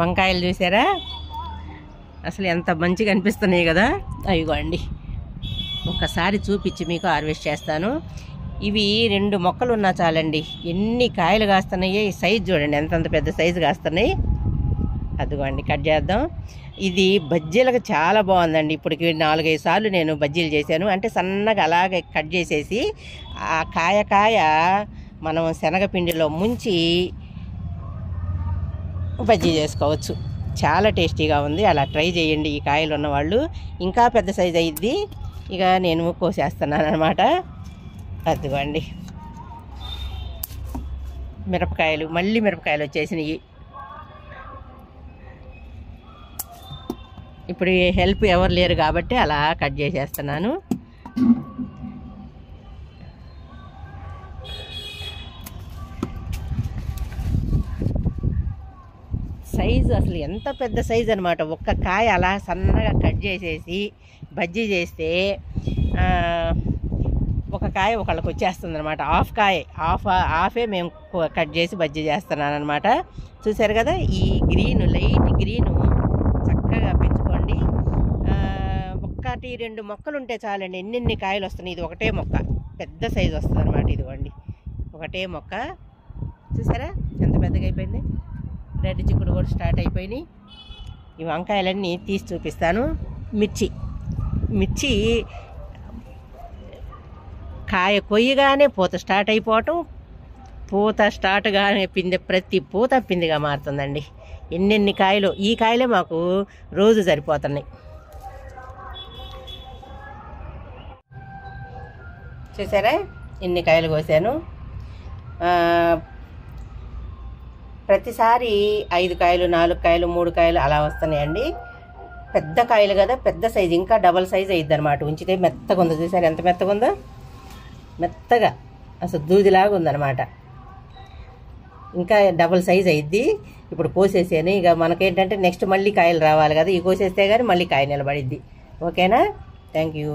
వంకాయలు చూసారా అసలు ఎంత మంచిగా అనిపిస్తున్నాయి కదా. అయ్యిగోండి ఒకసారి చూపించి మీకు హార్వెస్ట్ చేస్తాను. ఇవి 2 మొక్కలు ఉన్నా చాలండి, ఎన్ని కాయలు కాస్తున్నాయి. ఈ సైజు చూడండి ఎంతంత పెద్ద సైజు కాస్తున్నాయి. అదిగోండి కట్ చేద్దాం. ఇది బజ్జీలకు చాలా బాగుందండి. ఇప్పటికి 4-5 సార్లు నేను బజ్జీలు చేశాను. అంటే సన్నగా అలాగే కట్ చేసేసి ఆ కాయ మనం శనగపిండిలో ముంచి బజ్జీ చేసుకోవచ్చు. చాలా టేస్టీగా ఉంది. అలా ట్రై చేయండి ఈ కాయలు ఉన్నవాళ్ళు. ఇంకా పెద్ద సైజు అయ్యిద్ది. ఇక నేను కోసేస్తున్నాను అనమాట. అదిగోండి మిరపకాయలు, మళ్ళీ మిరపకాయలు వచ్చేసినాయి. ఇప్పుడు హెల్ప్ ఎవరు లేరు కాబట్టి అలా కట్ చేసేస్తున్నాను. సైజు అసలు ఎంత పెద్ద సైజు అనమాట. ఒక్క కాయ అలా సన్నగా కట్ చేసేసి బజ్జీ చేస్తే ఒక కాయ ఒకళ్ళకి వచ్చేస్తుంది అనమాట. హాఫే మేము కట్ చేసి బజ్జీ చేస్తున్నాను అనమాట. చూసారు కదా, ఈ లైట్ గ్రీను చక్కగా పెంచుకోండి. 1-2 మొక్కలు ఉంటే చాలండి, ఎన్ని కాయలు వస్తున్నాయి. ఇది ఒకటే మొక్క, పెద్ద సైజు వస్తుంది అనమాట. ఇదిగోండి ఒకటే మొక్క. చూసారా ఎంత పెద్దగా అయిపోయింది. రెడ్ చిక్కుడు కూడా స్టార్ట్ అయిపోయినాయి. ఈ వంకాయలన్నీ తీసి చూపిస్తాను. మిర్చి కాయ కొయ్యగానే పూత స్టార్ట్ అయిపోవటం, పూత స్టార్ట్గానే ప్రతి పూత పిందిగా మారుతుందండి. ఎన్ని కాయలు, ఈ కాయలే మాకు రోజు సరిపోతున్నాయి. చూసారా ఎన్ని కాయలు కోసాను. ప్రతిసారి 5 కాయలు, 4 కాయలు, 3 కాయలు అలా వస్తున్నాయండి. పెద్ద కాయలు కదా, పెద్ద సైజు, ఇంకా డబల్ సైజు అయ్యిద్ది అనమాట. ఉంచితే మెత్తగా ఉందో చూసారు, ఎంత మెత్తగా ఉందో. మెత్తగా అసలు దూదిలాగా ఉందన్నమాట. ఇంకా డబల్ సైజ్ అయ్యిద్ది. ఇప్పుడు కోసేసాను. ఇక మనకేంటంటే నెక్స్ట్ మళ్ళీ కాయలు రావాలి కదా, ఇవి కోసేస్తే కానీ మళ్ళీ కాయ నిలబడిద్ది. ఓకేనా? Thank you.